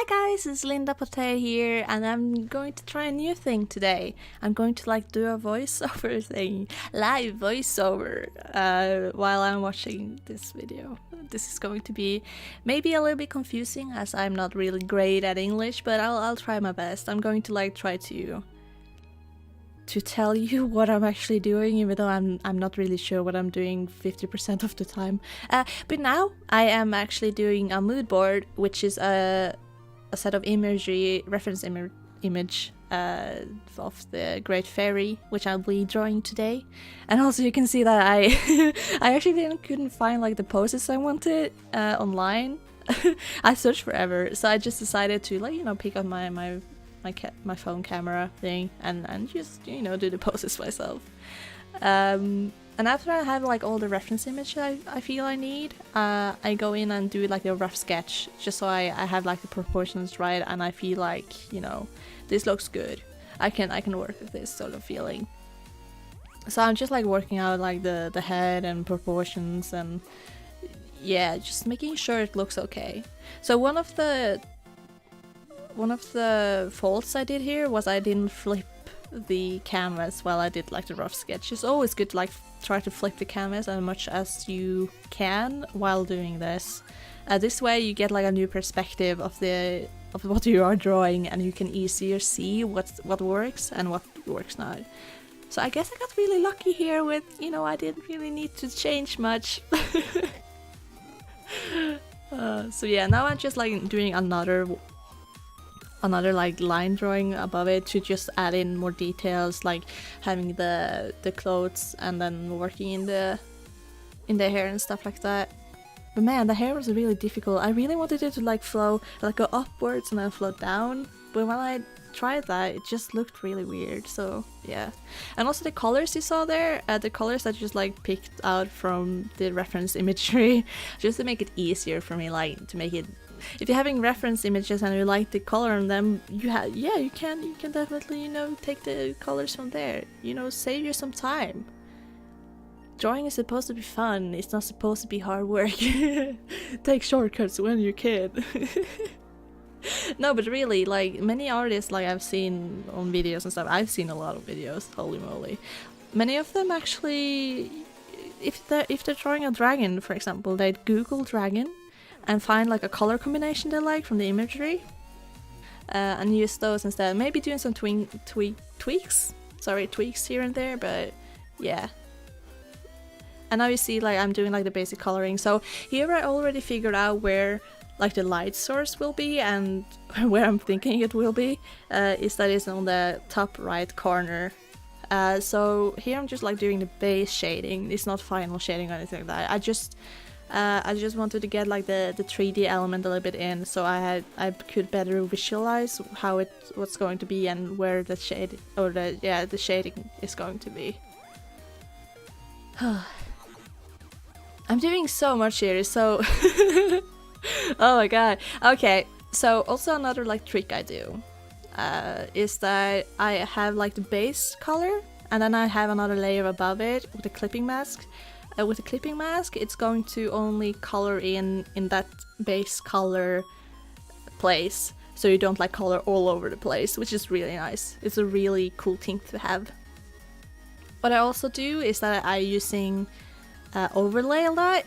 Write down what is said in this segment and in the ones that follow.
guys, it's Linda Pote here, and I'm going to try a new thing today. I'm going to do a voiceover thing, live voiceover, while I'm watching this video. This is going to be maybe a little bit confusing as I'm not really great at English, but I'll try my best. I'm going to try to tell you what I'm actually doing, even though I'm not really sure what I'm doing 50% of the time. But now I am actually doing a mood board, which is a set of imagery, reference image of the Great Fairy, which I'll be drawing today. And also you can see that I actually couldn't find the poses I wanted online. I searched forever, so I just decided to pick up my phone camera thing and just do the poses myself. And after I have all the reference images I feel I need, I go in and do a rough sketch just so I have the proportions right, and I feel this looks good. I can work with this sort of feeling. So I'm just working out the head and proportions, and yeah, just making sure it looks okay. So one of the faults I did here was I didn't flip the canvas while I did the rough sketch. It's always good to try to flip the canvas as much as you can while doing this. This way you get a new perspective of what you are drawing, and you can easier see what works and what works not. So I guess I got really lucky here with, I didn't really need to change much. So yeah, now I'm just doing another line drawing above it to just add in more details, having the clothes and then working in the hair and stuff like that. But man, the hair was really difficult. I really wanted it to flow, go upwards and then flow down, but when I tried that, it just looked really weird. So yeah. And also the colors you saw there, the colors I just picked out from the reference imagery just to make it easier for me, to make it. If you're having reference images and you like the color on them, you can definitely take the colors from there. Save you some time. Drawing is supposed to be fun. It's not supposed to be hard work. Take shortcuts when you can. No, but really, many artists I've seen on videos and stuff. I've seen a lot of videos. Holy moly! Many of them actually, if they're drawing a dragon, for example, they'd Google dragon and find a color combination they like from the imagery, and use those instead. Maybe doing some tweaks here and there, but yeah. And now you see I'm doing the basic coloring. So here I already figured out where the light source will be, and where I'm thinking it will be is on the top right corner. So here I'm just doing the base shading. It's not final shading or anything like that. I just wanted to get the 3D element a little bit in, so I could better visualize what's going to be and where the shade or the shading is going to be. I'm doing so much here, so oh my god. Okay, so also another trick I do is that I have the base color, and then I have another layer above it with a clipping mask. With the clipping mask, it's going to only color in that base color place, so you don't color all over the place, which is really nice. It's a really cool thing to have. What I also do is that I'm using overlay a lot,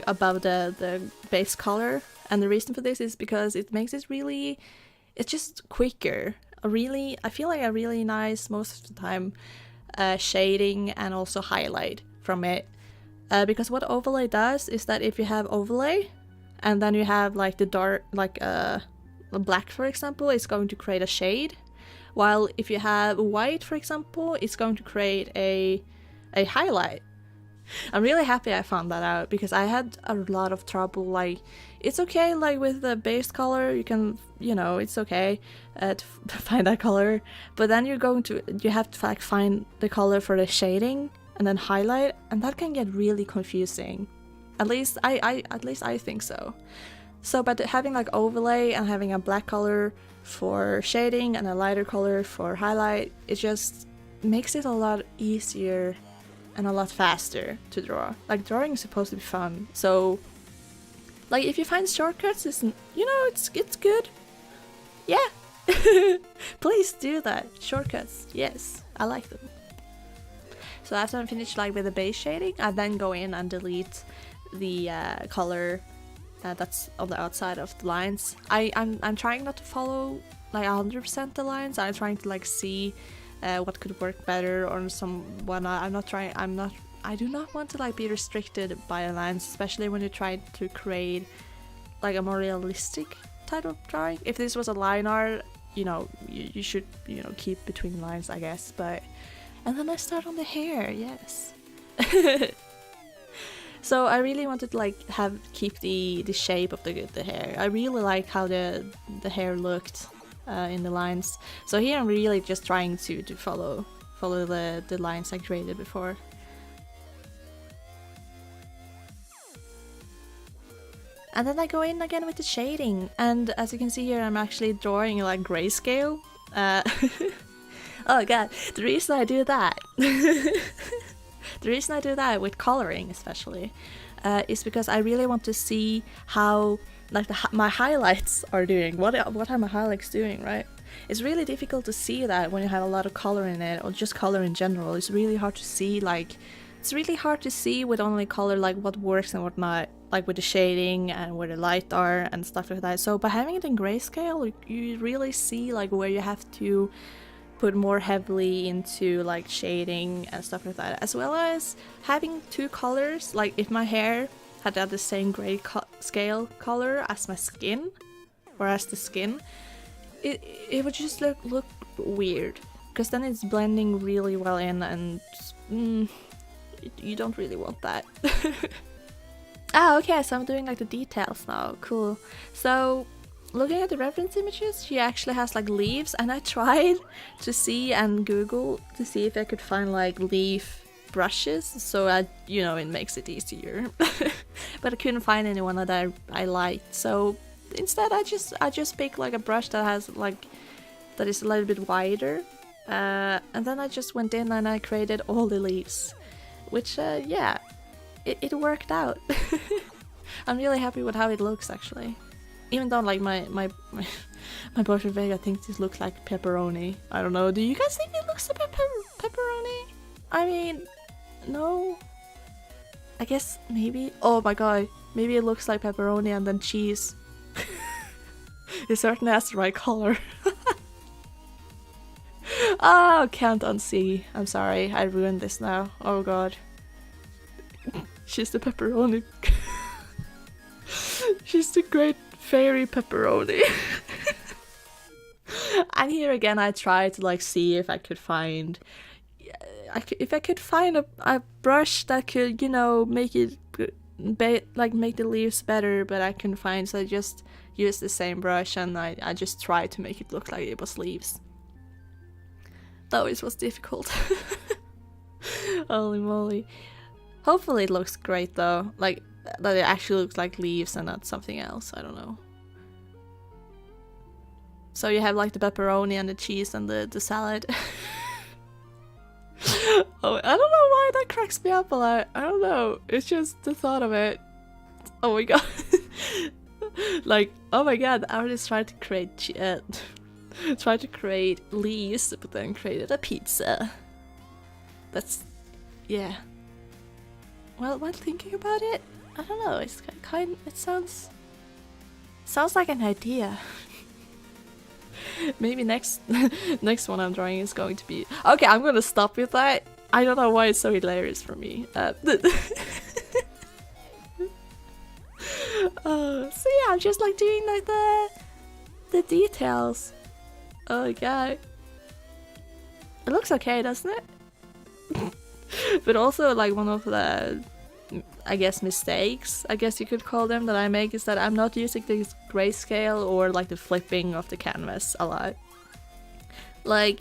above the base color, and the reason for this is because it makes it really, it's just quicker. I feel a really nice, most of the time, shading and also highlight from it, because what overlay does is that if you have overlay and then you have the dark, black for example, it's going to create a shade, while if you have white for example, it's going to create a highlight. I'm really happy I found that out, because I had a lot of trouble. It's okay with the base color, you can, it's okay to find that color, but then you have to find the color for the shading and then highlight, and that can get really confusing. At least I think so. So by having overlay and having a black color for shading and a lighter color for highlight, it just makes it a lot easier and a lot faster to draw. Drawing is supposed to be fun, so Like if you find shortcuts, it's, you know, it's good. Yeah. Please do that. Shortcuts, yes, I like them. So after I'm finished like with the base shading, I then go in and delete the color that's on the outside of the lines. I'm trying not to follow like 100% the lines. I'm trying to like see what could work better or some whatnot. I do not want to like be restricted by the lines, especially when you try to create like a more realistic type of drawing. If this was a line art, you know, you should, you know, keep between lines, I guess. But and then I start on the hair, yes. So I really wanted to like keep the shape of the hair. I really like how the hair looked in the lines. So here I'm really just trying to follow the lines I created before. And then I go in again with the shading, and as you can see here, I'm actually drawing like grayscale. Oh god, the reason I do that, the reason I do that with coloring especially, is because I really want to see how like my highlights are doing. What are my highlights doing, right? It's really difficult to see that when you have a lot of color in it, or just color in general. It's really hard to see, like, it's really hard to see with only color, like what works and what not, like with the shading and where the light are and stuff like that. So by having it in grayscale, you really see like where you have to put more heavily into like shading and stuff like that, as well as having two colors. Like if my hair had the same grayscale color as my skin, or as the skin, it would just look weird, because then it's blending really well in, and you don't really want that. Ah, okay, so I'm doing like the details now. Cool. So looking at the reference images, she actually has like leaves, and I tried to see and Google to see if I could find like leaf brushes, so it makes it easier. But I couldn't find anyone that I liked, so instead I just picked like a brush that is a little bit wider, and then I just went in and I created all the leaves, which yeah, it worked out. I'm really happy with how it looks, actually. Even though like my boyfriend Vega thinks this looks like pepperoni. I don't know. Do you guys think it looks like pepperoni? I mean, no. I guess maybe. Oh my god, maybe it looks like pepperoni and then cheese. It certainly has the right color. Oh, can't unsee. I'm sorry, I ruined this now. Oh god. She's the pepperoni. She's the great fairy pepperoni. And here again I tried to like see if I could find a brush that could, you know, make it make the leaves better, but I couldn't find, so I just used the same brush and I just tried to make it look like it was leaves. Though it was difficult. Holy moly. Hopefully it looks great though, like that it actually looks like leaves and not something else. I don't know. So you have like the pepperoni and the cheese and the salad. Oh, I don't know why that cracks me up a lot. I don't know. It's just the thought of it. Oh my god. Like, oh my god, the artist tried to create leaves, but then created a pizza. That's, yeah. Well, while thinking about it, I don't know. It's it sounds like an idea. Maybe next one I'm drawing is going to be... Okay, I'm gonna stop with that. I don't know why it's so hilarious for me. So yeah, I'm just like doing like the details. Oh god. It looks okay, doesn't it? But also like one of the, I guess, mistakes, I guess you could call them, that I make is that I'm not using this grayscale or like the flipping of the canvas a lot. Like,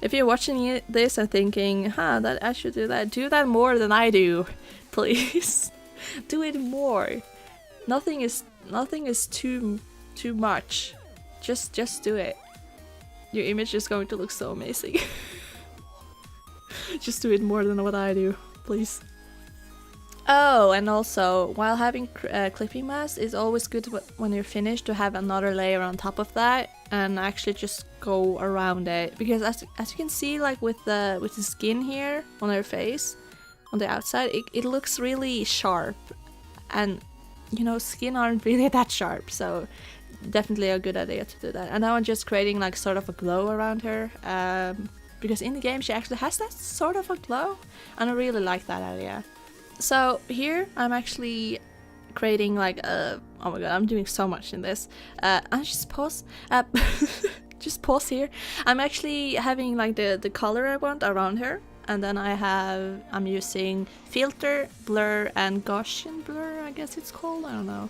if you're watching this and thinking, that I should do that more than I do, please. Do it more. Nothing is too much. Just do it. Your image is going to look so amazing. Just do it more than what I do, please. Oh, and also, while having clipping mask, it's always good when you're finished to have another layer on top of that and actually just go around it. Because as you can see, like with the skin here on her face, on the outside, it looks really sharp. And, you know, skin aren't really that sharp, so definitely a good idea to do that. And now I'm just creating like sort of a glow around her. Because in the game she actually has that sort of a glow, and I really like that idea. So here I'm actually creating like a, oh my god, I'm doing so much in this. I just pause. Just pause here. I'm actually having like the color I want around her, and then I'm using filter, blur, and Gaussian blur, I guess it's called. I don't know,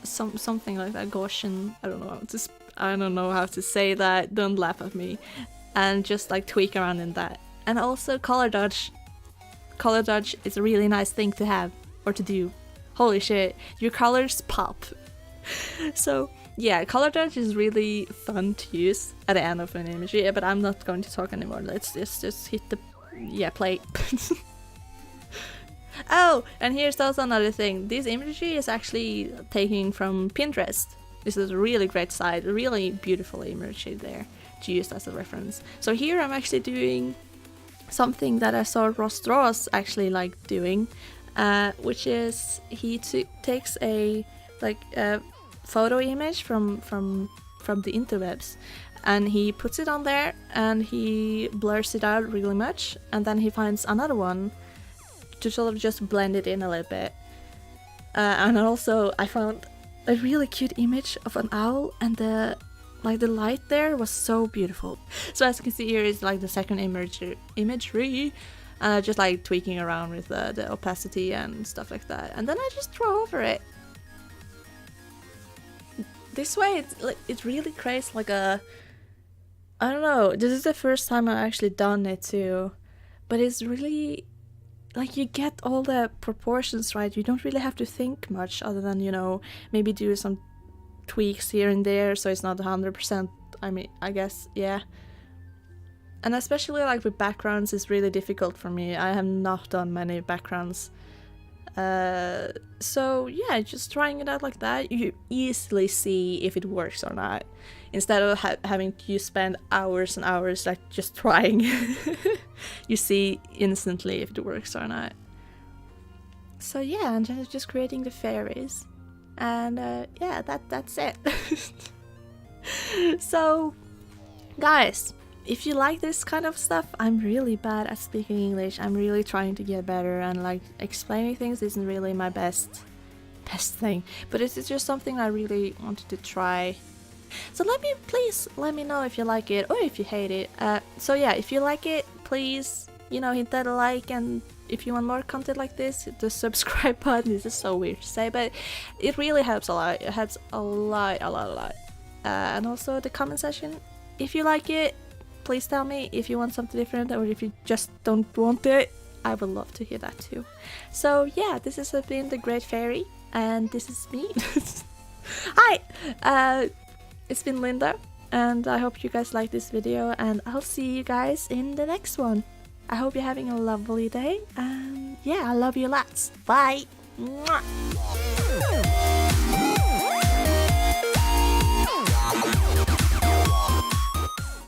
something like that. Gaussian. I don't know how to say that. Don't laugh at me. And just like tweak around in that. And also color dodge. Color dodge is a really nice thing to have or to do. Holy shit, your colors pop. So yeah, color dodge is really fun to use at the end of an image. Yeah, but I'm not going to talk anymore. Let's just hit the play. Oh, and here's also another thing. This imagery is actually taken from Pinterest. This is a really great site, really beautiful imagery there to use as a reference. So here I'm actually doing something that I saw Ross Strauss actually like doing, which is he takes a photo image from the interwebs, and he puts it on there and he blurs it out really much, and then he finds another one to sort of just blend it in a little bit. And also I found a really cute image of an owl, and the light there was so beautiful. So as you can see here is like the second imagery, and just like tweaking around with the opacity and stuff like that, and then I just draw over it. This way it really creates like a, I don't know, this is the first time I've actually done it too, but it's really like you get all the proportions right. You don't really have to think much other than, you know, maybe do some tweaks here and there so it's not 100%. I mean, I guess, yeah. And especially like with backgrounds, it's really difficult for me. I have not done many backgrounds. So yeah, just trying it out like that, you easily see if it works or not, instead of having to spend hours and hours like just trying. You see instantly if it works or not. So yeah, and just creating the fairies, and yeah, that's it. So guys, if you like this kind of stuff, I'm really bad at speaking English. I'm really trying to get better, and like explaining things isn't really my best thing, but it's just something I really wanted to try. So please let me know if you like it or if you hate it. So yeah, if you like it, please, you know, hit that like, and if you want more content like this, hit the subscribe button. This is so weird to say, but it really helps a lot. It helps a lot. And also the comment section, if you like it, please tell me if you want something different, or if you just don't want it. I would love to hear that too. So yeah, this has been the Great Fairy, and this is me. Hi! It's been Linda, and I hope you guys like this video, and I'll see you guys in the next one. I hope you're having a lovely day, and yeah, I love you lots. Bye! Mwah.